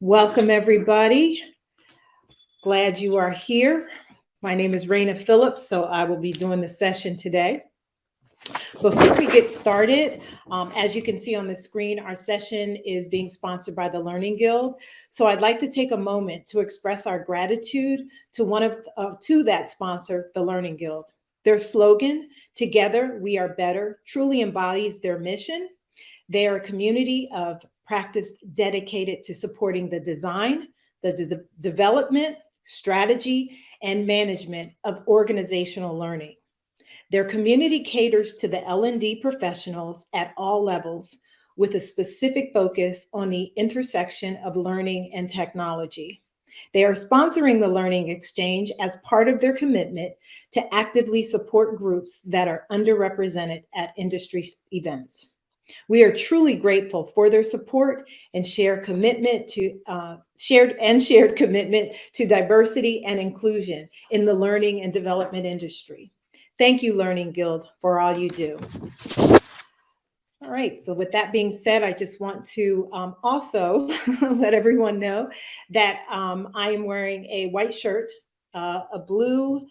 Welcome, everybody. Glad you are here. My name is Rayna Phillips, so I will be doing the session today. Before we get started, as you can see on the screen, our session is being sponsored by the Learning Guild. So I'd like to take a moment to express our gratitude to that sponsor, the Learning Guild. Their slogan, "Together we are better," truly embodies their mission. They are a community of practice dedicated to supporting the design, the development, strategy, and management of organizational learning. Their community caters to the L&D professionals at all levels with a specific focus on the intersection of learning and technology. They are sponsoring the Learning Exchange as part of their commitment to actively support groups that are underrepresented at industry events. We are truly grateful for their support and shared commitment to diversity and inclusion in the learning and development industry. Thank you, Learning Guild, for all you do. All right, so with that being said, I just want to also let everyone know that I am wearing a white shirt, a blue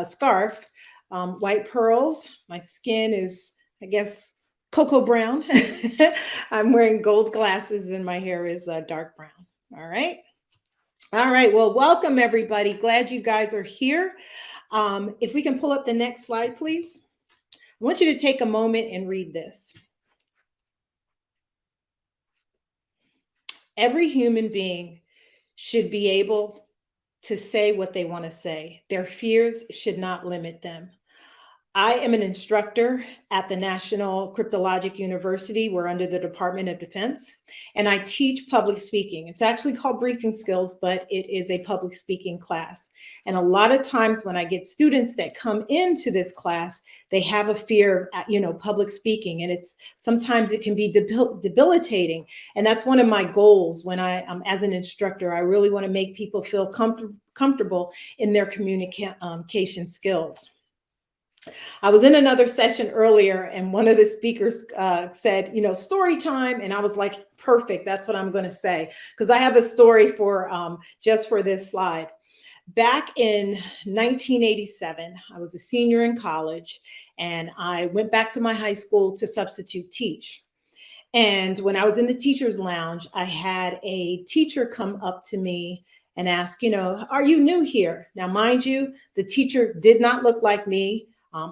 scarf, white pearls. My skin is, I guess, cocoa brown. I'm wearing gold glasses and my hair is dark brown. All right. All right. Well, welcome, everybody. Glad you guys are here. If we can pull up the next slide, please. I want you to take a moment and read this. Every human being should be able to say what they want to say. Their fears should not limit them. I am an instructor at the National Cryptologic University. We're under the Department of Defense, and I teach public speaking. It's actually called briefing skills, but it is a public speaking class. And a lot of times when I get students that come into this class, they have a fear of, public speaking, and sometimes it can be debilitating. And that's one of my goals when as an instructor. I really want to make people feel comfortable in their communication skills. I was in another session earlier and one of the speakers said, story time. And I was like, perfect. That's what I'm going to say, because I have a story for just for this slide. Back in 1987, I was a senior in college and I went back to my high school to substitute teach. And when I was in the teacher's lounge, I had a teacher come up to me and ask, are you new here? Now, mind you, the teacher did not look like me.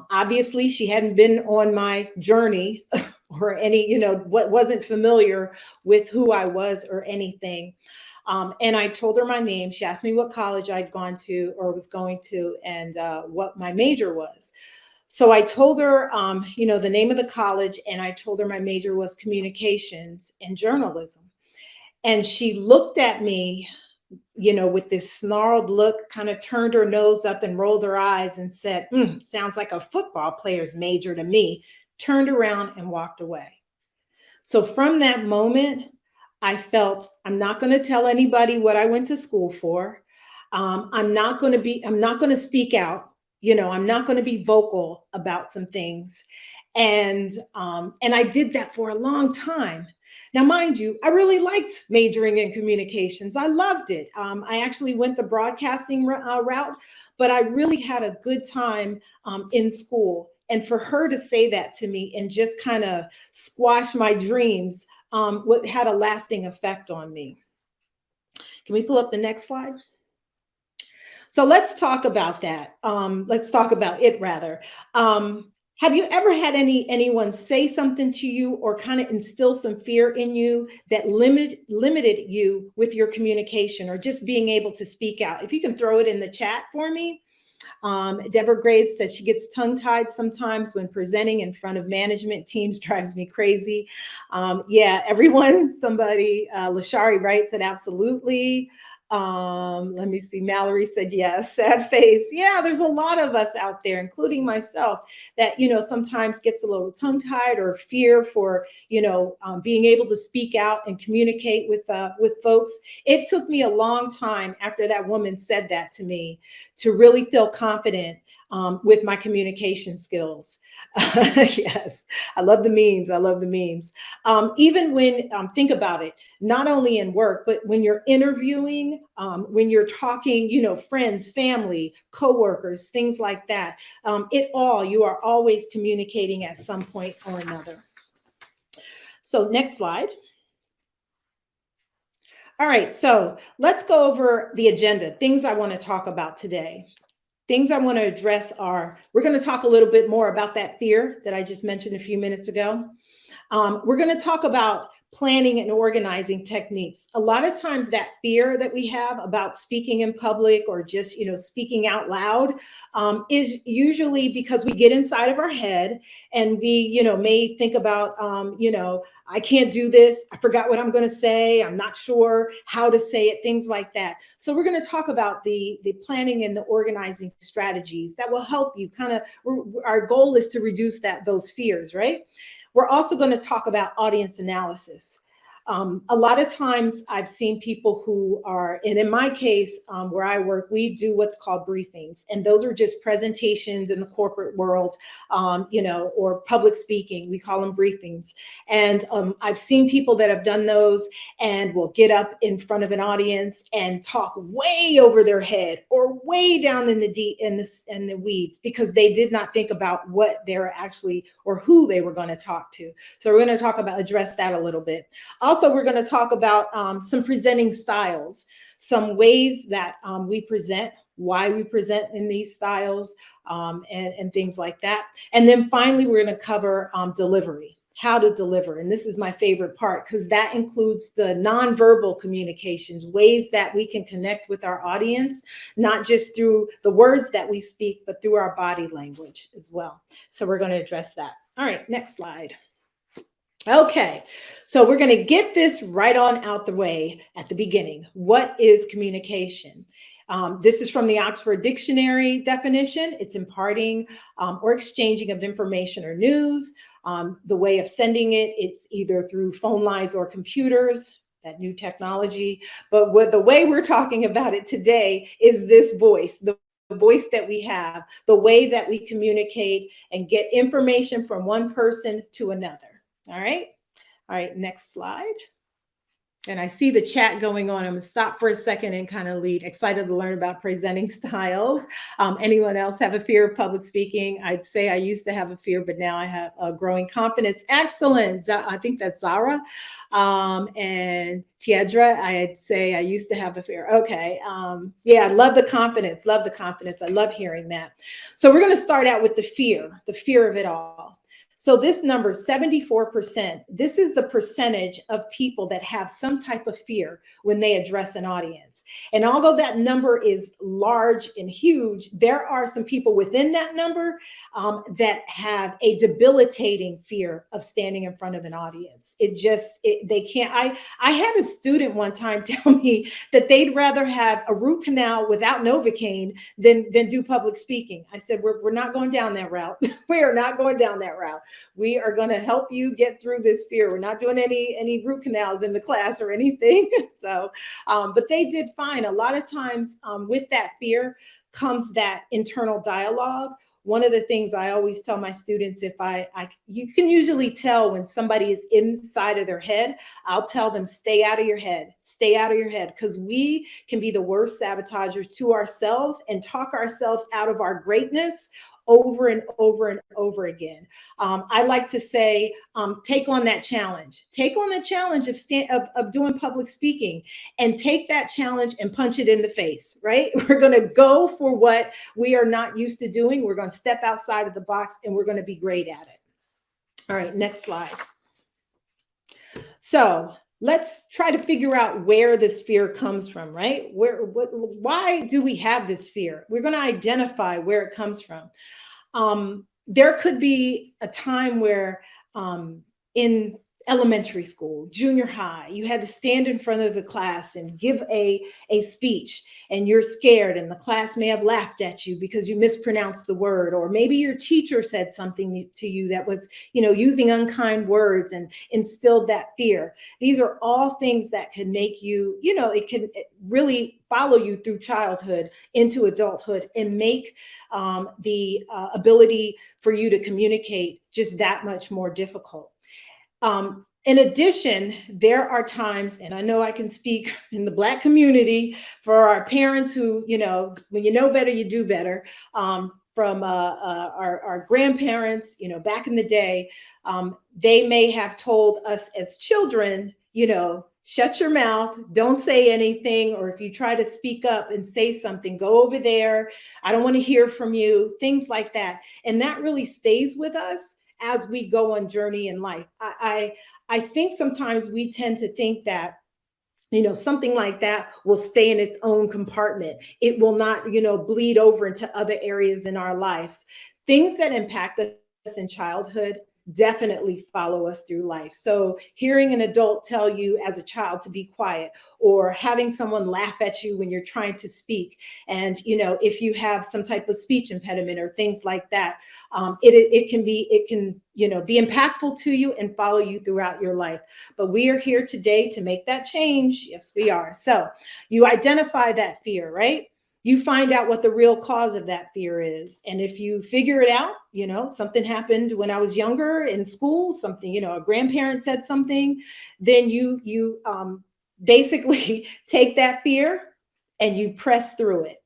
Obviously, she hadn't been on my journey or any, wasn't familiar with who I was or anything. And I told her my name. She asked me what college I'd gone to or was going to and what my major was. So I told her, the name of the college, and I told her my major was communications and journalism. And she looked at me with this snarled look, kind of turned her nose up and rolled her eyes and said, sounds like a football player's major to me, turned around and walked away. So from that moment, I felt I'm not going to tell anybody what I went to school for. I'm not going to speak out. I'm not going to be vocal about some things. And I did that for a long time. Now, mind you, I really liked majoring in communications. I loved it. I actually went the broadcasting route, but I really had a good time in school. And for her to say that to me and just kind of squash my dreams, what had a lasting effect on me. Can we pull up the next slide? So let's talk about that. Let's talk about it rather. Have you ever had anyone say something to you or kind of instill some fear in you that limited you with your communication or just being able to speak out? If you can throw it in the chat for me. Deborah Graves says she gets tongue-tied sometimes when presenting in front of management teams, drives me crazy. Yeah, everyone, somebody, Lashari Wright said absolutely. Let me see. Mallory said, yes, sad face. Yeah, there's a lot of us out there, including myself, that, sometimes gets a little tongue-tied or fear for, being able to speak out and communicate with folks. It took me a long time after that woman said that to me to really feel confident with my communication skills. Yes, I love the memes. I love the memes. Even when, think about it, not only in work, but when you're interviewing, when you're talking, friends, family, coworkers, things like that. You are always communicating at some point or another. So, next slide. All right, so let's go over the agenda, things I want to talk about today. Things I want to address are we're going to talk a little bit more about that fear that I just mentioned a few minutes ago. We're going to talk about planning and organizing techniques. A lot of times that fear that we have about speaking in public or just, speaking out loud is usually because we get inside of our head and we, may think about, I can't do this. I forgot what I'm going to say. I'm not sure how to say it, things like that. So we're going to talk about the planning and the organizing strategies that will help you kind of, our goal is to reduce those fears, right? We're also going to talk about audience analysis. A lot of times I've seen people who are, and in my case, where I work, we do what's called briefings. And those are just presentations in the corporate world, or public speaking. We call them briefings. And I've seen people that have done those and will get up in front of an audience and talk way over their head or way down in the weeds because they did not think about what they're actually or who they were going to talk to. So we're going to address that a little bit. Also, we're going to talk about some presenting styles, some ways that we present, why we present in these styles, and things like that. And then finally, we're going to cover delivery, how to deliver. And this is my favorite part because that includes the nonverbal communications, ways that we can connect with our audience, not just through the words that we speak, but through our body language as well. So we're going to address that. All right, next slide. Okay, so we're going to get this right on out the way at the beginning. What is communication? This is from the Oxford Dictionary definition. It's imparting or exchanging of information or news. The way of sending it, it's either through phone lines or computers, that new technology. But the way we're talking about it today is this voice, the voice that we have, the way that we communicate and get information from one person to another. All right. All right. Next slide. And I see the chat going on. I'm going to stop for a second and kind of lead. Excited to learn about presenting styles. Anyone else have a fear of public speaking? I'd say I used to have a fear, but now I have a growing confidence. Excellent. I think that's Zara. And Tiedra, I'd say I used to have a fear. Okay. Yeah, I love the confidence. Love the confidence. I love hearing that. So we're going to start out with the fear of it all. So this number, 74%, this is the percentage of people that have some type of fear when they address an audience. And although that number is large and huge, there are some people within that number that have a debilitating fear of standing in front of an audience. They can't. I had a student one time tell me that they'd rather have a root canal without Novocaine than do public speaking. I said, we're not going down that route. We are not going down that route. We are going to help you get through this fear. We're not doing any root canals in the class or anything. So, but they did fine. A lot of times with that fear comes that internal dialogue. One of the things I always tell my students, you can usually tell when somebody is inside of their head. I'll tell them, stay out of your head, because we can be the worst sabotagers to ourselves and talk ourselves out of our greatness over and over and over again. I like to say, take on that challenge. Take on the challenge of doing public speaking, and take that challenge and punch it in the face, right? We're going to go for what we are not used to doing. We're going to step outside of the box and we're going to be great at it. All right, next slide. So let's try to figure out where this fear comes from, right? Why do we have this fear? We're going to identify where it comes from. There could be a time where in elementary school, junior high, you had to stand in front of the class and give a speech, and you're scared, and the class may have laughed at you because you mispronounced the word, or maybe your teacher said something to you that was, using unkind words and instilled that fear. These are all things that can make you, it can really follow you through childhood into adulthood and make the ability for you to communicate just that much more difficult. In addition, there are times, and I know I can speak in the Black community for our parents who, when you know better, you do better. From our grandparents, back in the day, they may have told us as children, shut your mouth, don't say anything, or if you try to speak up and say something, go over there. I don't want to hear from you, things like that. And that really stays with us as we go on journey in life. I think sometimes we tend to think that, something like that will stay in its own compartment. It will not, bleed over into other areas in our lives. Things that impact us in childhood definitely follow us through life. So hearing an adult tell you as a child to be quiet, or having someone laugh at you when you're trying to speak, and if you have some type of speech impediment or things like that, it can be impactful to you and follow you throughout your life. But we are here today to make that change. Yes, we are. So you identify that fear, right? You find out what the real cause of that fear is. And if you figure it out, something happened when I was younger in school, something, a grandparent said something, then you basically take that fear and you press through it.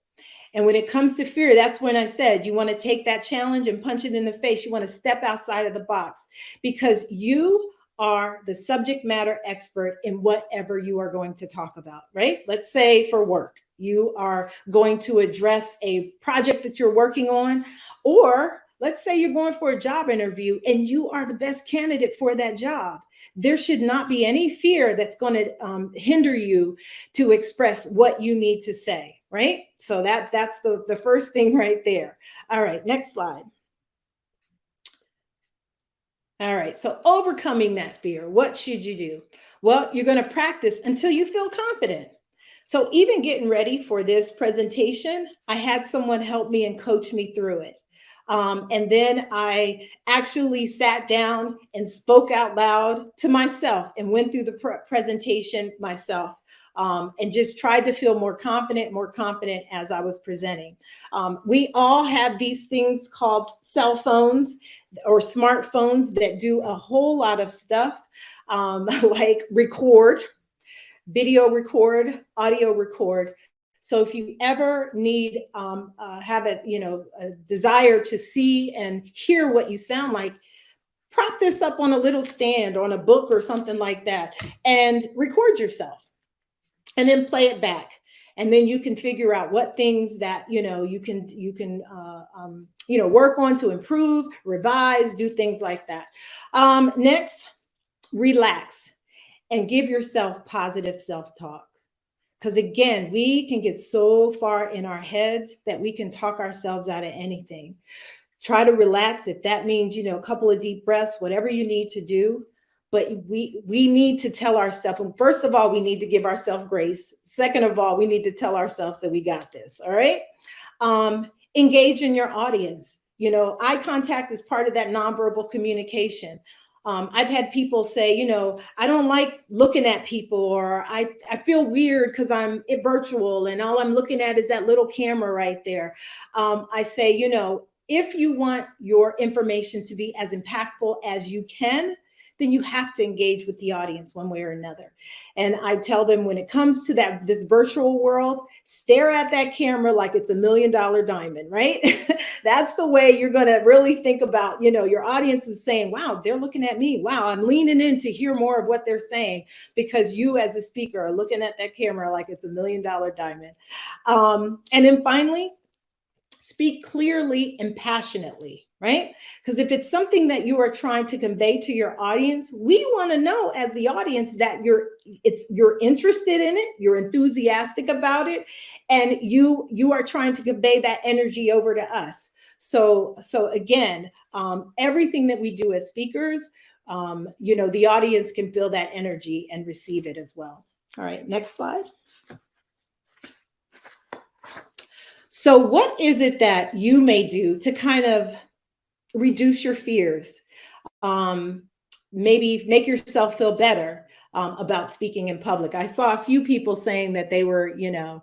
And when it comes to fear, that's when I said you want to take that challenge and punch it in the face. You want to step outside of the box, because you are the subject matter expert in whatever you are going to talk about, right? Let's say for work, you are going to address a project that you're working on, or let's say you're going for a job interview and you are the best candidate for that job. There should not be any fear that's going to hinder you to express what you need to say, right? So that's the first thing right there. All right, next slide. All right, so overcoming that fear, what should you do? Well, you're going to practice until you feel confident. So even getting ready for this presentation, I had someone help me and coach me through it. And then I actually sat down and spoke out loud to myself and went through the presentation myself, and just tried to feel more confident as I was presenting. We all have these things called cell phones or smartphones that do a whole lot of stuff, like record, video record, audio record. So if you ever need have a desire to see and hear what you sound like, prop this up on a little stand, on a book or something like that, and record yourself, and then play it back. And then you can figure out what things that you can work on to improve, revise, do things like that. Next, relax and give yourself positive self-talk. Because again, we can get so far in our heads that we can talk ourselves out of anything. Try to relax. If that means, a couple of deep breaths, whatever you need to do. But we need to tell ourselves, first of all, we need to give ourselves grace. Second of all, we need to tell ourselves that we got this. All right. Engage in your audience. Eye contact is part of that nonverbal communication. I've had people say, I don't like looking at people, or I feel weird because I'm virtual and all I'm looking at is that little camera right there. I say, if you want your information to be as impactful as you can, then you have to engage with the audience one way or another. And I tell them, when it comes to this virtual world, stare at that camera like it's $1 million diamond, right? That's the way you're going to really think about, your audience is saying, wow, they're looking at me. Wow, I'm leaning in to hear more of what they're saying, because you as a speaker are looking at that camera like it's $1 million diamond. And then finally, speak clearly and passionately, right? Because if it's something that you are trying to convey to your audience, we want to know as the audience that you're interested in it, you're enthusiastic about it, and you are trying to convey that energy over to us. So again, everything that we do as speakers, the audience can feel that energy and receive it as well. All right, next slide. So what is it that you may do to kind of reduce your fears? Maybe make yourself feel better about speaking in public. I saw a few people saying that they were, yeah,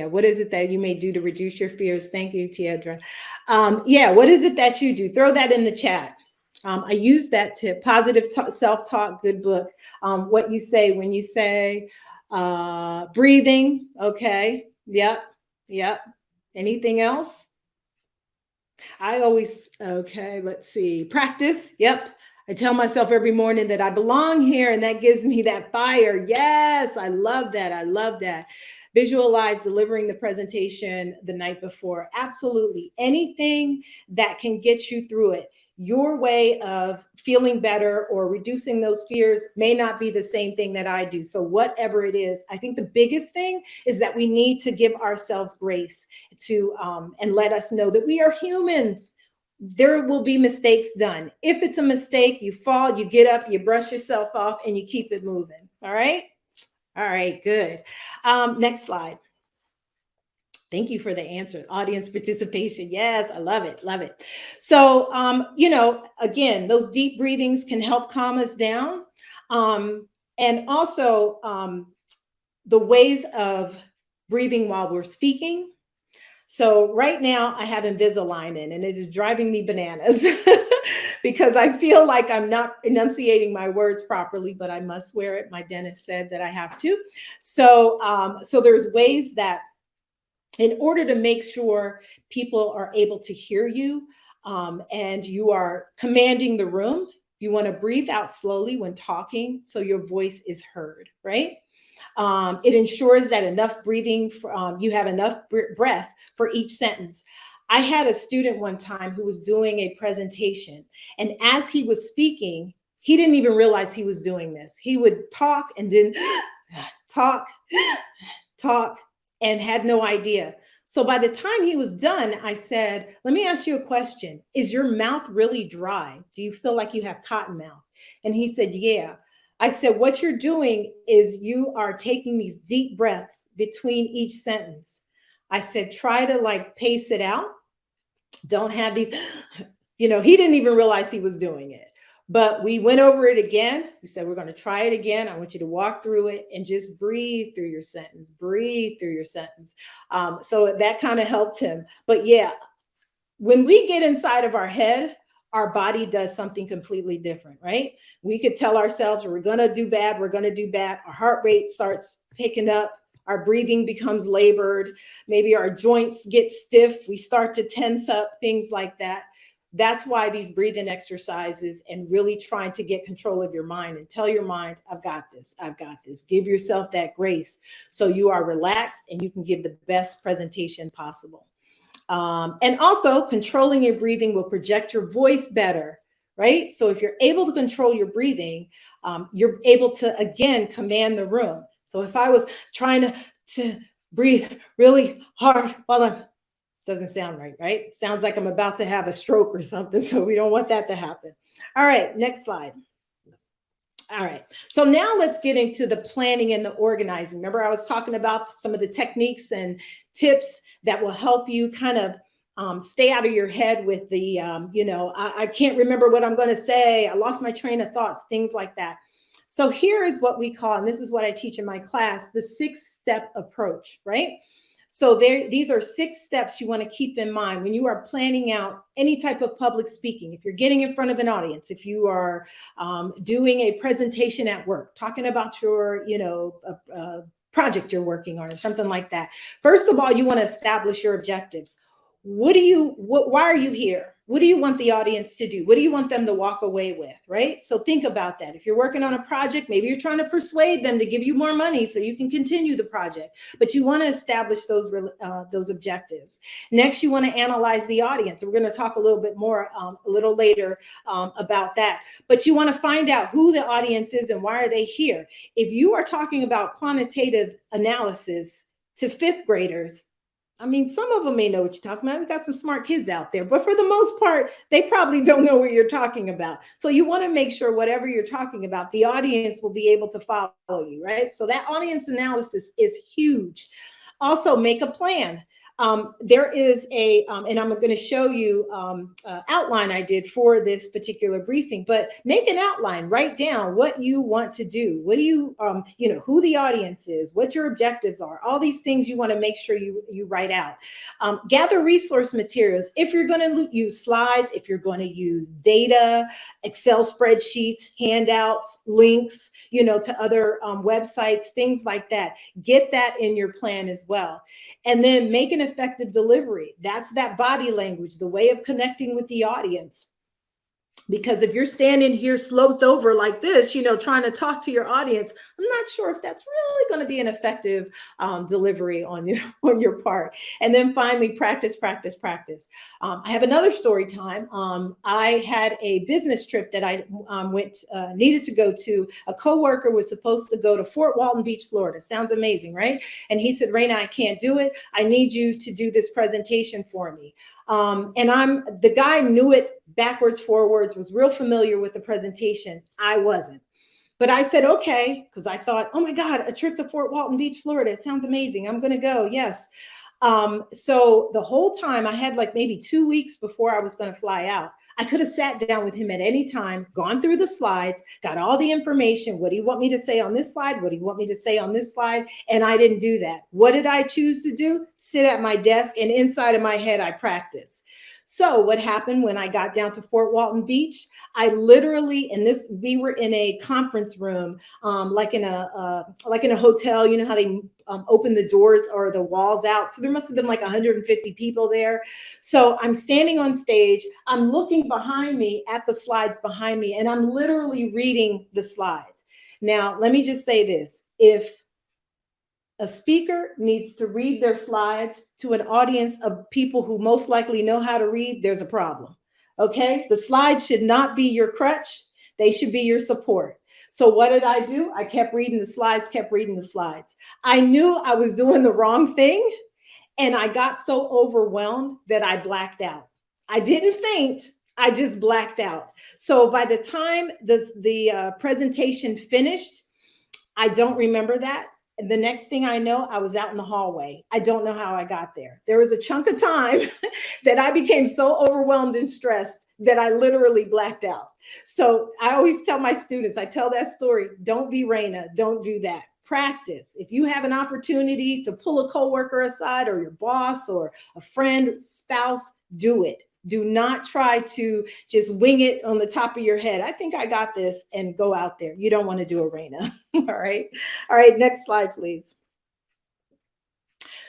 what is it that you may do to reduce your fears? Thank you, Tiedra. Yeah, what is it that you do? Throw that in the chat. I use that tip. Positive self-talk, good book. What you say when you say breathing. Okay. Yep. Yep. Anything else? Okay, let's see. Practice. Yep. I tell myself every morning that I belong here, and that gives me that fire. Yes, I love that. I love that. Visualize delivering the presentation the night before. Absolutely. Anything that can get you through it. Your way of feeling better or reducing those fears may not be the same thing that I do. So whatever it is, I think the biggest thing is that we need to give ourselves grace to and let us know that we are humans. There will be mistakes done. If it's a mistake, you fall, you get up, you brush yourself off, and you keep it moving. All right. All right, good. Next slide. Thank you for the answer. Audience participation. Yes, I love it. Love it. So, again, those deep breathings can help calm us down. And also the ways of breathing while we're speaking. So right now I have Invisalign in, and it is driving me bananas because I feel like I'm not enunciating my words properly, but I must wear it. My dentist said that I have to. So there's ways that in order to make sure people are able to hear you and you are commanding the room, you want to breathe out slowly when talking so your voice is heard, right? It ensures that enough breathing, you have enough breath for each sentence. I had a student one time who was doing a presentation, and as he was speaking, he didn't even realize he was doing this. He would talk and then talk, and had no idea. So by the time he was done, I said, let me ask you a question. Is your mouth really dry? Do you feel like you have cotton mouth? And he said, yeah. I said, what you're doing is you are taking these deep breaths between each sentence. I said, try to like pace it out. Don't have these, he didn't even realize he was doing it. But we went over it again. We said, we're going to try it again. I want you to walk through it and just breathe through your sentence, breathe through your sentence. So that kind of helped him. But yeah, when we get inside of our head, our body does something completely different, right? We could tell ourselves we're going to do bad. We're going to do bad. Our heart rate starts picking up. Our breathing becomes labored. Maybe our joints get stiff. We start to tense up, things like that. That's why these breathing exercises and really trying to get control of your mind and tell your mind, I've got this. I've got this. Give yourself that grace so you are relaxed and you can give the best presentation possible. And also controlling your breathing will project your voice better, right? So if you're able to control your breathing, you're able to, again, command the room. So if I was trying to breathe really hard while doesn't sound right, right? Sounds like I'm about to have a stroke or something. So we don't want that to happen. All right, next slide. All right. So now let's get into the planning and the organizing. Remember, I was talking about some of the techniques and tips that will help you kind of stay out of your head with the, I can't remember what I'm going to say. I lost my train of thoughts, things like that. So here is what we call, and this is what I teach in my class, the 6-step approach, right? So these are 6 steps you want to keep in mind when you are planning out any type of public speaking. If you're getting in front of an audience, if you are doing a presentation at work, talking about your, project you're working on or something like that. First of all, you want to establish your objectives. Why are you here? What do you want the audience to do? What do you want them to walk away with, right? So think about that. If you're working on a project, maybe you're trying to persuade them to give you more money so you can continue the project, but you want to establish those objectives. Next, you want to analyze the audience. We're going to talk a little bit more a little later about that, but you want to find out who the audience is and why are they here. If you are talking about quantitative analysis to 5th graders, I mean, some of them may know what you're talking about. We've got some smart kids out there, but for the most part, they probably don't know what you're talking about. So you want to make sure whatever you're talking about, the audience will be able to follow you, right? So that audience analysis is huge. Also, make a plan. There is and I'm going to show you outline I did for this particular briefing. But make an outline, write down what you want to do. What do you, who the audience is, what your objectives are. All these things you want to make sure you write out. Gather resource materials. If you're going to use slides, if you're going to use data, Excel spreadsheets, handouts, links, to other websites, things like that. Get that in your plan as well. And then make an effective delivery. That's that body language, the way of connecting with the audience. Because if you're standing here sloped over like this, trying to talk to your audience, I'm not sure if that's really going to be an effective delivery on your part. And then finally, practice, practice, practice. I have another story time. I had a business trip that I needed to go to. A coworker was supposed to go to Fort Walton Beach, Florida. Sounds amazing, right? And he said, Rayna, I can't do it. I need you to do this presentation for me. And the guy knew it backwards, forwards, was real familiar with the presentation. I wasn't. But I said, okay, because I thought, oh my God, a trip to Fort Walton Beach, Florida. It sounds amazing. I'm going to go. Yes. So the whole time I had like maybe 2 weeks before I was going to fly out. I could have sat down with him at any time, gone through the slides, got all the information. What do you want me to say on this slide? What do you want me to say on this slide? And I didn't do that. What did I choose to do? Sit at my desk, and inside of my head, I practice. So what happened when I got down to Fort Walton Beach? I literally, we were in a conference room, like in a hotel. You know how they open the doors or the walls out. So there must have been like 150 people there. So I'm standing on stage. I'm looking behind me at the slides behind me, and I'm literally reading the slides. Now, let me just say this. If a speaker needs to read their slides to an audience of people who most likely know how to read, there's a problem. Okay? The slides should not be your crutch. They should be your support. So what did I do? I kept reading the slides, kept reading the slides. I knew I was doing the wrong thing, and I got so overwhelmed that I blacked out. I didn't faint. I just blacked out. So by the time the presentation finished, I don't remember that. The next thing I know, I was out in the hallway. I don't know how I got there. There was a chunk of time that I became so overwhelmed and stressed that I literally blacked out. So I always tell my students, I tell that story, don't be Rayna, don't do that. Practice. If you have an opportunity to pull a coworker aside or your boss or a friend, spouse, do it. Do not try to just wing it on the top of your head. I think I got this, and go out there. You don't want to do a Rayna. All right. All right. Next slide, please.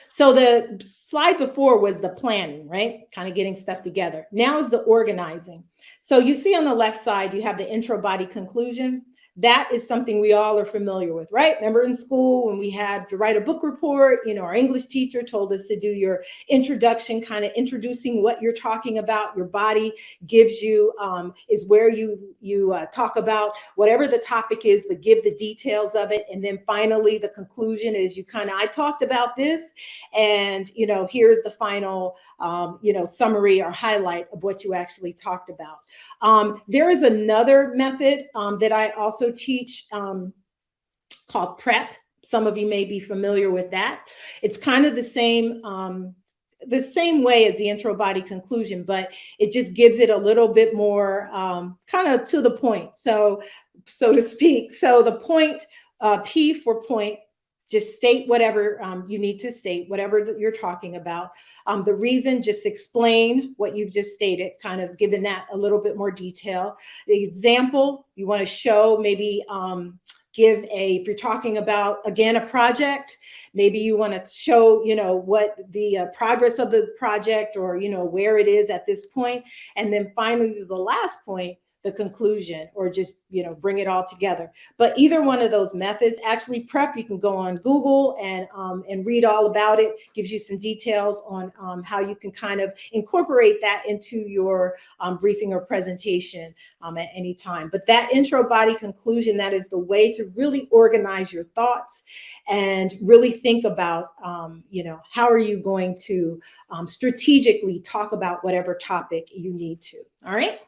So the slide before was the planning, right? Kind of getting stuff together. Now is the organizing. So you see on the left side, you have the intro, body, conclusion. That is something we all are familiar with, right? Remember in school when we had to write a book report, our English teacher told us to do your introduction, kind of introducing what you're talking about. Your body gives you, is where you talk about whatever the topic is, but give the details of it. And then finally, the conclusion is I talked about this, and, here's the final, summary or highlight of what you actually talked about. There is another method that I also teach called PrEP. Some of you may be familiar with that. It's kind of the same way as the intro, body, conclusion, but it just gives it a little bit more kind of to the point, so to speak. So the point, P for point, just state whatever you need to state, whatever you're talking about. The reason, just explain what you've just stated, kind of giving that a little bit more detail. The example, you want to show, maybe if you're talking about, again, a project, maybe you want to show, what the progress of the project, or, where it is at this point. And then finally, the last point, the conclusion or just, bring it all together. But either one of those methods, actually prep, you can go on Google and read all about it. Gives you some details on how you can kind of incorporate that into your briefing or presentation at any time. But that intro, body, conclusion, that is the way to really organize your thoughts and really think about, how are you going to strategically talk about whatever topic you need to. All right.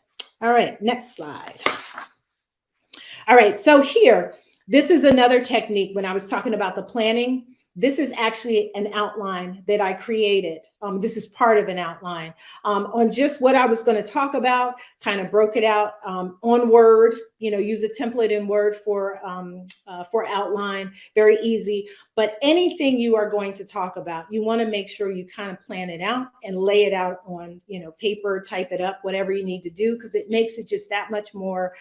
All right. Next slide. All right. So here, this is another technique. When I was talking about the planning, this is actually an outline that I created. This is part of an outline on just what I was going to talk about, kind of broke it out on Word, use a template in Word for outline, very easy. But anything you are going to talk about, you want to make sure you kind of plan it out and lay it out on, paper, type it up, whatever you need to do, because it makes it just that much more,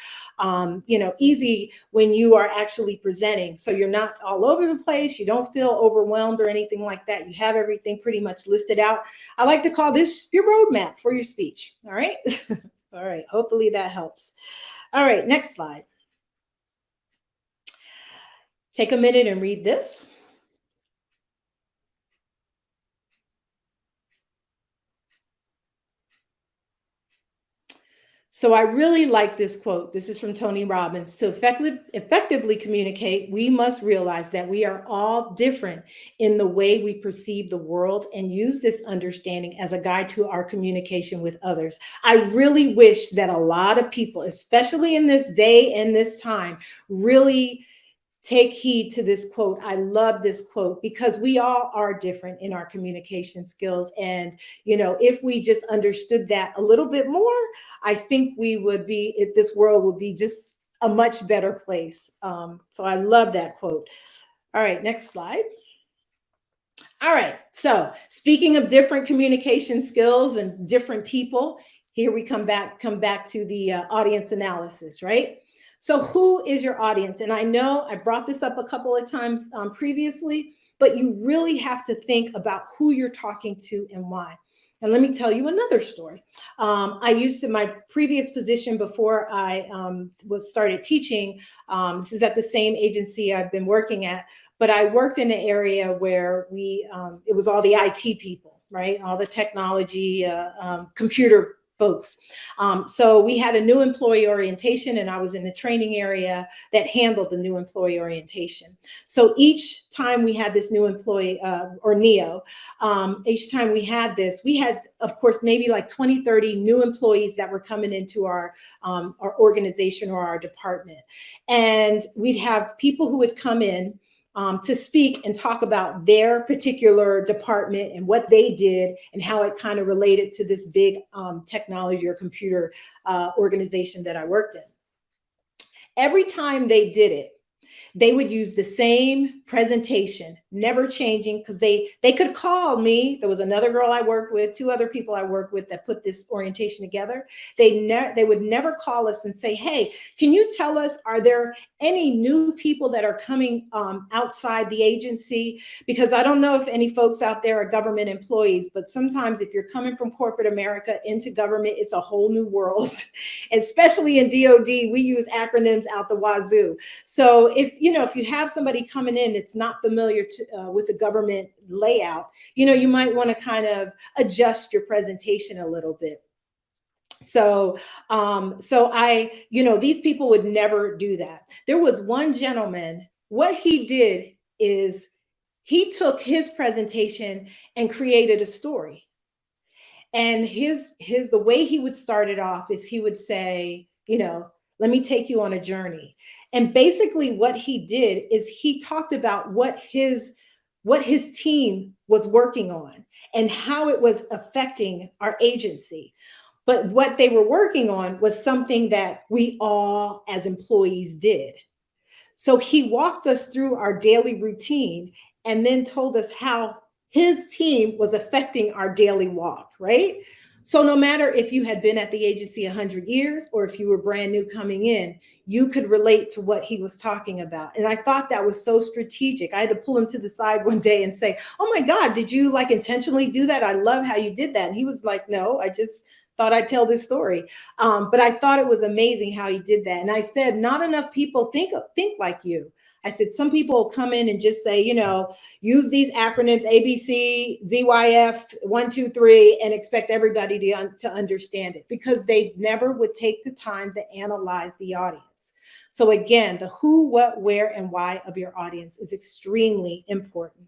easy when you are actually presenting. So you're not all over the place. You don't feel overwhelmed or anything like that. You have everything pretty much listed out. I like to call this your roadmap for your speech. All right. All right. Hopefully that helps. All right. Next slide. Take a minute and read this. So I really like this quote. This is from Tony Robbins. To effectively communicate, we must realize that we are all different in the way we perceive the world and use this understanding as a guide to our communication with others. I really wish that a lot of people, especially in this day and this time, really take heed to this quote. I love this quote because we all are different in our communication skills. And, if we just understood that a little bit more, I think this world would be just a much better place. So I love that quote. All right, next slide. All right. So speaking of different communication skills and different people, here we come back to the audience analysis, right? So who is your audience? And I know I brought this up a couple of times previously, but you really have to think about who you're talking to and why. And let me tell you another story. I used to, my previous position before I was started teaching, this is at the same agency I've been working at, but I worked in an area where it was all the IT people, right? All the technology, computer folks. So we had a new employee orientation, and I was in the training area that handled the new employee orientation. So each time we had this new employee or NEO, each time we had, of course, maybe like 20, 30 new employees that were coming into our organization or our department. And we'd have people who would come in to speak and talk about their particular department and what they did and how it kind of related to this big technology or computer organization that I worked in. Every time they did it, they would use the same presentation, never changing, because they could call me. There was another girl I worked with, two other people I worked with that put this orientation together. They would never call us and say, hey, can you tell us, are there any new people that are coming outside the agency? Because I don't know if any folks out there are government employees, but sometimes if you're coming from corporate America into government, it's a whole new world. Especially in DOD, we use acronyms out the wazoo. So if you have somebody coming in that's not familiar with the government layout, you might want to kind of adjust your presentation a little bit. So these people would never do that. There was one gentleman, what he did is he took his presentation and created a story. And the way he would start it off is he would say, let me take you on a journey. And basically what he did is he talked about what his team was working on and how it was affecting our agency. But what they were working on was something that we all as employees did. So he walked us through our daily routine and then told us how his team was affecting our daily walk, right? So no matter if you had been at the agency 100 years or if you were brand new coming in, you could relate to what he was talking about. And I thought that was so strategic. I had to pull him to the side one day and say, "Oh my God, did you like intentionally do that? I love how you did that." And he was like, "No, I just thought I'd tell this story." But I thought it was amazing how he did that. And I said, not enough people think like you. I said, some people come in and just say, use these acronyms ABC, ZYF, 1, 2, 3, and expect everybody to understand it, because they never would take the time to analyze the audience. So again, the who, what, where, and why of your audience is extremely important.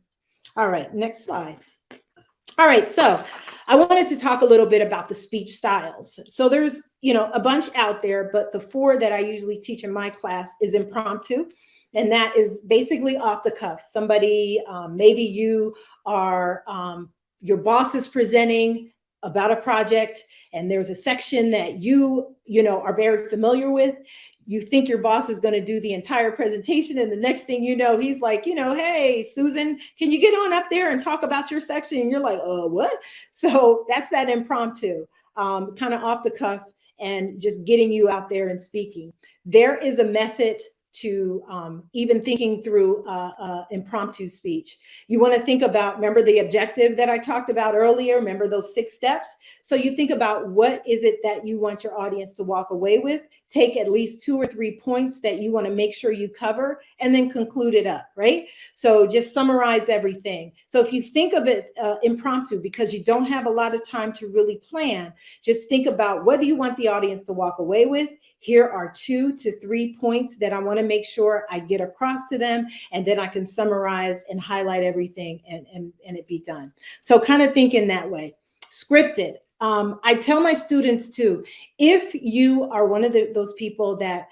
All right, next slide. All right, so I wanted to talk a little bit about the speech styles. So there's, a bunch out there, but the 4 that I usually teach in my class is impromptu. And that is basically off the cuff. Somebody, maybe you are, your boss is presenting about a project, and there's a section that you are very familiar with. You think your boss is going to do the entire presentation, and the next thing you know, he's like, "Hey, Susan, can you get on up there and talk about your section?" And you're like, what? So that's that impromptu, kind of off the cuff, and just getting you out there and speaking. There is a method to even thinking through impromptu speech. You want to think about, remember the objective that I talked about earlier? Remember those 6 steps? So you think about, what is it that you want your audience to walk away with? Take at least 2 or 3 points that you want to make sure you cover, and then conclude it up, right? So just summarize everything. So if you think of it impromptu, because you don't have a lot of time to really plan, just think about, what do you want the audience to walk away with? Here are 2 to 3 points that I want to make sure I get across to them, and then I can summarize and highlight everything, and it be done. So kind of think in that way. Scripted. I tell my students too, if you are one of those people that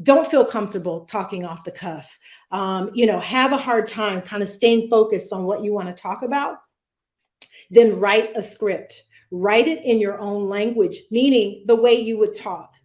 don't feel comfortable talking off the cuff, have a hard time kind of staying focused on what you want to talk about, then write a script. Write it in your own language, meaning the way you would talk.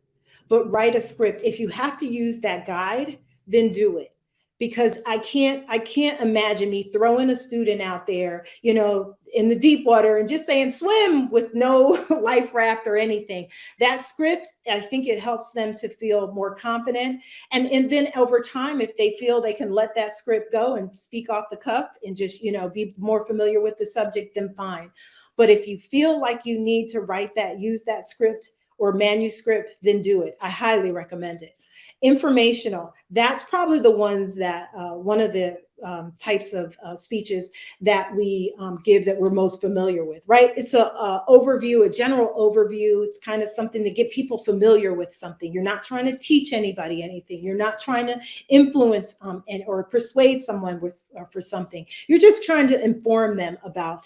But write a script. If you have to use that guide, then do it. Because I can't imagine me throwing a student out there, in the deep water and just saying swim with no life raft or anything. That script, I think it helps them to feel more confident. And then over time, if they feel they can let that script go and speak off the cuff and just, be more familiar with the subject, then fine. But if you feel like you need to use that script or manuscript, then do it. I highly recommend it. Informational, that's probably the ones that one of the types of speeches that we give that we're most familiar with, right? It's a overview, a general overview. It's kind of something to get people familiar with something. You're not trying to teach anybody anything. You're not trying to influence or persuade someone for something. You're just trying to inform them about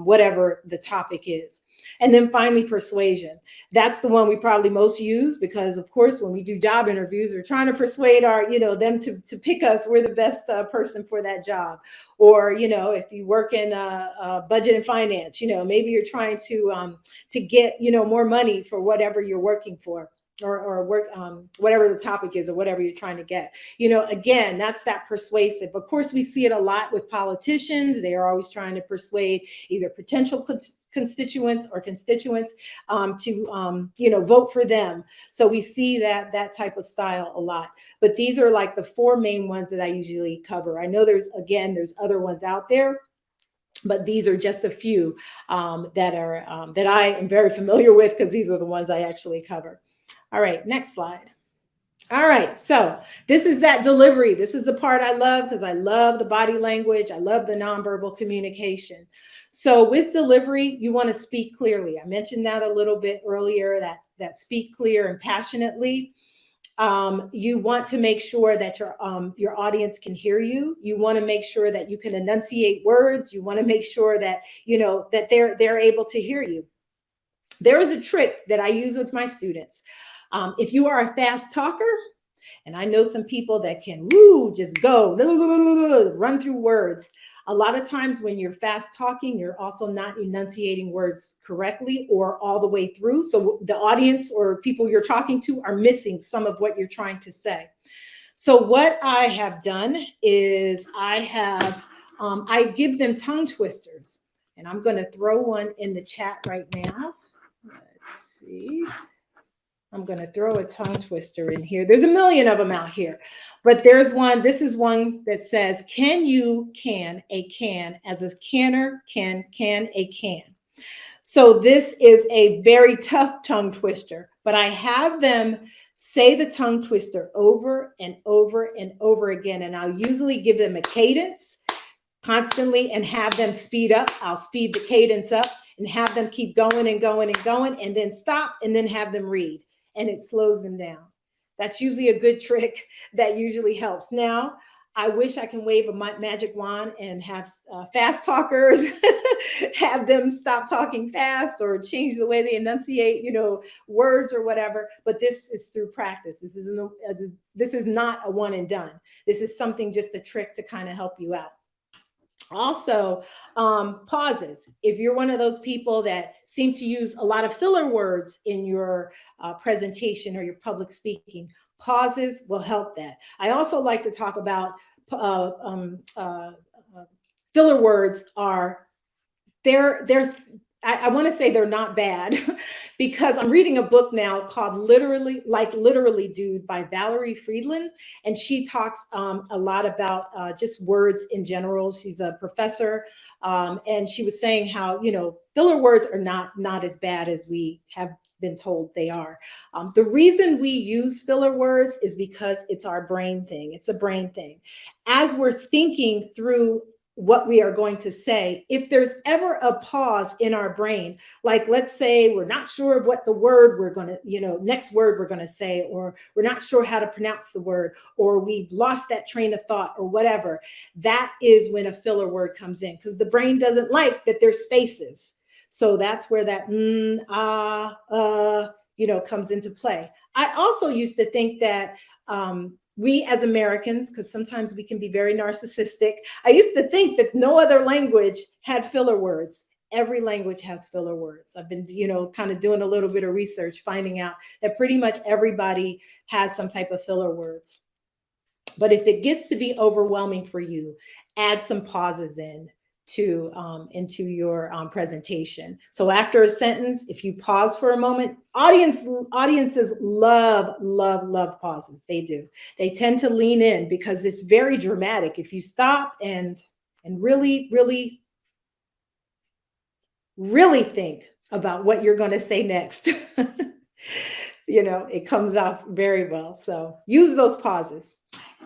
whatever the topic is. And then finally, persuasion. That's the one we probably most use, because of course, when we do job interviews, we're trying to persuade them to pick us. We're the best person for that job. Or, if you work in budget and finance, maybe you're trying to get, more money for whatever you're working for. Or work, whatever the topic is, or whatever you're trying to get. Again, that's that persuasive. Of course, we see it a lot with politicians. They are always trying to persuade either potential constituents to vote for them. So we see that type of style a lot. But these are like the 4 main ones that I usually cover. I know there's other ones out there, but these are just a few that I am very familiar with, because these are the ones I actually cover. All right, next slide. All right, so this is that delivery. This is the part I love, because I love the body language. I love the nonverbal communication. So with delivery, you want to speak clearly. I mentioned that a little bit earlier, that speak clear and passionately. You want to make sure that your audience can hear you. You want to make sure that you can enunciate words. You want to make sure that that they're able to hear you. There is a trick that I use with my students. If you are a fast talker, and I know some people that can just go run through words. A lot of times when you're fast talking, you're also not enunciating words correctly or all the way through. So the audience or people you're talking to are missing some of what you're trying to say. So what I have done is I give them tongue twisters. And I'm going to throw one in the chat right now. Let's see. I'm going to throw a tongue twister in here. There's a million of them out here, but there's one. This is one that says, can you can a can as a canner can a can. So this is a very tough tongue twister, but I have them say the tongue twister over and over and over again. And I'll usually give them a cadence constantly and have them speed up. I'll speed the cadence up and have them keep going and going and going, and then stop and then have them read, and it slows them down. That's usually a good trick that usually helps. Now, I wish I can wave a magic wand and have fast talkers have them stop talking fast or change the way they enunciate, words or whatever. But this is through practice. This is not a one and done. This is something, just a trick to kind of help you out. Also, pauses. If you're one of those people that seem to use a lot of filler words in your presentation or your public speaking, pauses will help that. I also like to talk about filler words are, I want to say they're not bad because I'm reading a book now called Literally Dude by Valerie Friedland. And she talks a lot about just words in general. She's a professor. And she was saying how, filler words are not as bad as we have been told they are. The reason we use filler words is because it's our brain thing. It's a brain thing. As we're thinking through what we are going to say, if there's ever a pause in our brain, like let's say we're not sure what the word we're going to, next word we're going to say, or we're not sure how to pronounce the word, or we've lost that train of thought or whatever, that is when a filler word comes in, because the brain doesn't like that there's spaces. So that's where that comes into play. I also used to think that we as Americans, because sometimes we can be very narcissistic, I used to think that no other language had filler words. Every language has filler words. I've been, kind of doing a little bit of research, finding out that pretty much everybody has some type of filler words. But if it gets to be overwhelming for you, add some pauses into your presentation. So after a sentence, if you pause for a moment, audiences love pauses. They do. They tend to lean in because it's very dramatic. If you stop and really think about what you're going to say next, it comes out very well. So use those pauses.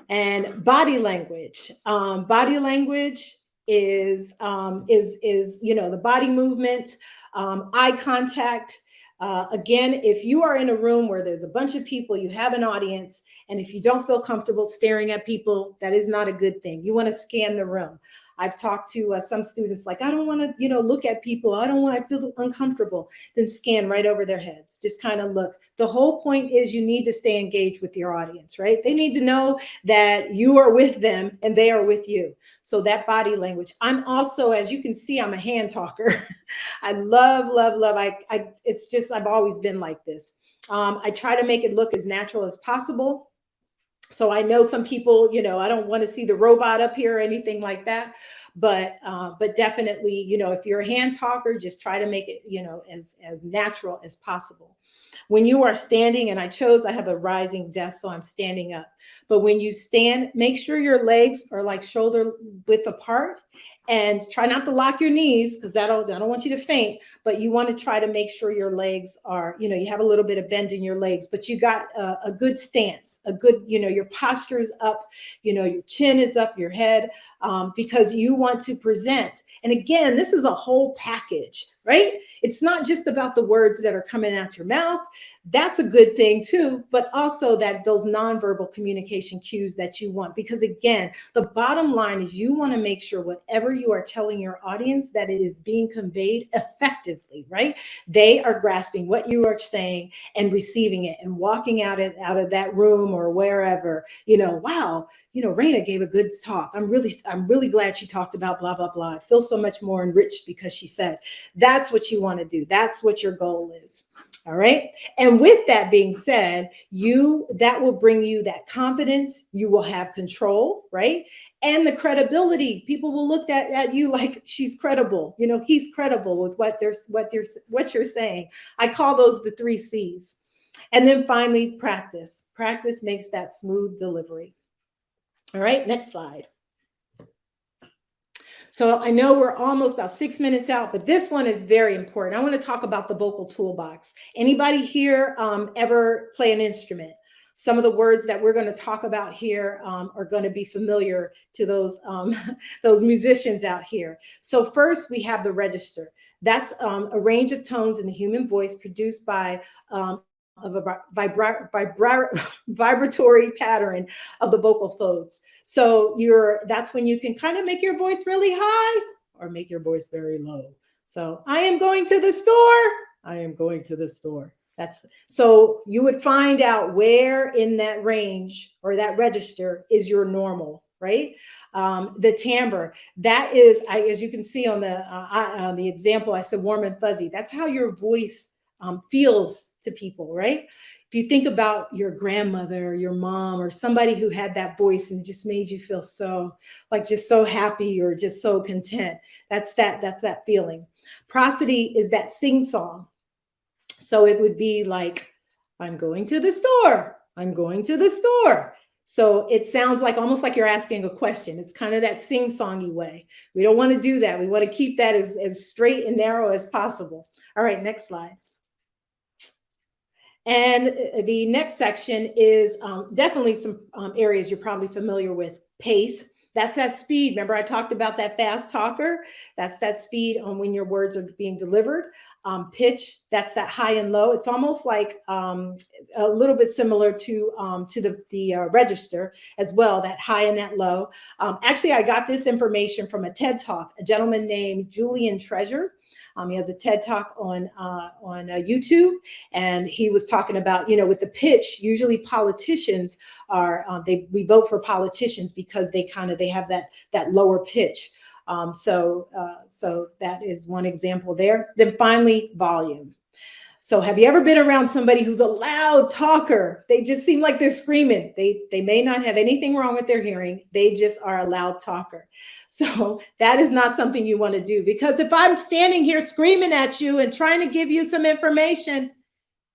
And body language. Body language is the body movement, eye contact. Again, if you are in a room where there's a bunch of people, you have an audience, and if you don't feel comfortable staring at people, that is not a good thing. You want to scan the room. I've talked to some students like, I don't want to, look at people. I feel uncomfortable. Then scan right over their heads. Just kind of look. The whole point is you need to stay engaged with your audience, right? They need to know that you are with them and they are with you. So that body language. I'm also, as you can see, I'm a hand talker. I love. It's just, I've always been like this. I try to make it look as natural as possible. So I know some people, I don't want to see the robot up here or anything like that, but definitely, if you're a hand talker, just try to make it, as natural as possible. When you are standing, and I have a rising desk, so I'm standing up. But when you stand, make sure your legs are like shoulder width apart, and try not to lock your knees, because I don't want you to faint, but you want to try to make sure your legs are, you have a little bit of bend in your legs, but you got a good stance, a good, your posture is up, your chin is up, your head, because you want to present. And again, this is a whole package, right? It's not just about the words that are coming out your mouth. That's a good thing too, but also those nonverbal communication cues that you want. Because again, the bottom line is you want to make sure whatever you are telling your audience, that it is being conveyed effectively, right? They are grasping what you are saying and receiving it and walking out of that room or wherever, wow, Rayna gave a good talk. I'm really glad she talked about blah, blah, blah. I feel so much more enriched because she said. That's what you want to do. That's what your goal is. All right. And with that being said, that will bring you that confidence. You will have control, right? and the credibility. People will look at you like she's credible. You know, he's credible with what you're saying. I call those the 3 C's. And then finally, practice. Practice makes that smooth delivery. All right, next slide. So I know we're almost about 6 minutes out, but this one is very important. I want to talk about the vocal toolbox. Anybody here ever play an instrument? Some of the words that we're going to talk about here are going to be familiar to those those musicians out here. So first, we have the register. That's a range of tones in the human voice produced by of a vibratory pattern of the vocal folds. So that's when you can kind of make your voice really high or make your voice very low. So I am going to the store. I am going to the store. So you would find out where in that range or that register is your normal, right? The timbre, that is, as you can see on the example, I said warm and fuzzy. That's how your voice feels to people, right? If you think about your grandmother or your mom or somebody who had that voice and just made you feel so like just so happy or just so content, that's that feeling. Prosody is that sing song. So it would be like, I'm going to the store. I'm going to the store. So it sounds like almost like you're asking a question. It's kind of that sing-songy way. We don't want to do that. We want to keep that as straight and narrow as possible. All right, next slide. And the next section is definitely some areas you're probably familiar with. Pace, that's that speed. Remember I talked about that fast talker? That's that speed on when your words are being delivered. Pitch, that's that high and low. It's almost like a little bit similar to the register as well, that high and that low. Actually, I got this information from a TED Talk, a gentleman named Julian Treasure. He has a TED Talk on YouTube, and he was talking about, you know, with the pitch, usually politicians are, we vote for politicians because they have that lower pitch. So that is one example there. Then finally, volume. So have you ever been around somebody who's a loud talker? They just seem like they're screaming. They may not have anything wrong with their hearing. They just are a loud talker. So that is not something you want to do, because if I'm standing here screaming at you and trying to give you some information,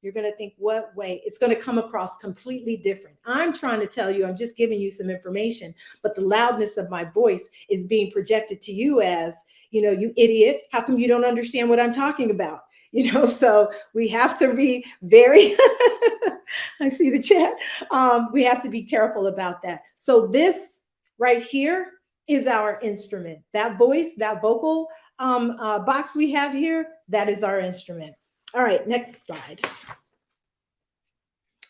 you're going to think, what way? It's going to come across completely different. I'm trying to tell you, I'm just giving you some information, but the loudness of my voice is being projected to you as, you know, you idiot. How come you don't understand what I'm talking about? You know, so we have to be very, I see the chat. We have to be careful about that. So this right here is our instrument. That voice, that vocal box we have here, that is our instrument. All right, next slide.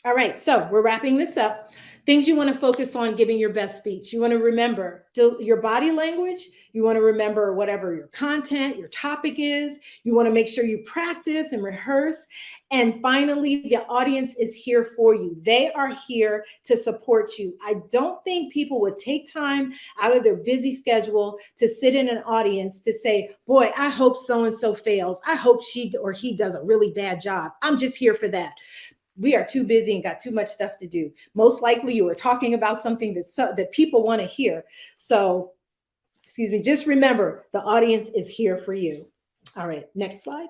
All right, so we're wrapping this up. Things you want to focus on giving your best speech. You want to remember your body language. You want to remember whatever your content, your topic is. You want to make sure you practice and rehearse. And finally, the audience is here for you. They are here to support you. I don't think people would take time out of their busy schedule to sit in an audience to say, boy, I hope so-and-so fails. I hope she or he does a really bad job. I'm just here for that. We are too busy and got too much stuff to do. Most likely you are talking about something that people want to hear. So, excuse me, just remember the audience is here for you. All right, next slide.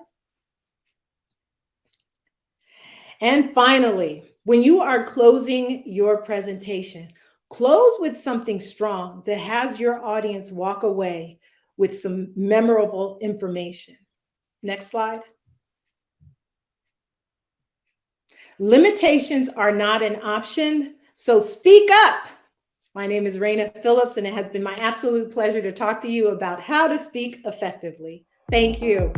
And finally, when you are closing your presentation, close with something strong that has your audience walk away with some memorable information. Next slide. Limitations are not an option, so speak up. My name is Rayna Phillips, and it has been my absolute pleasure to talk to you about how to speak effectively. Thank you.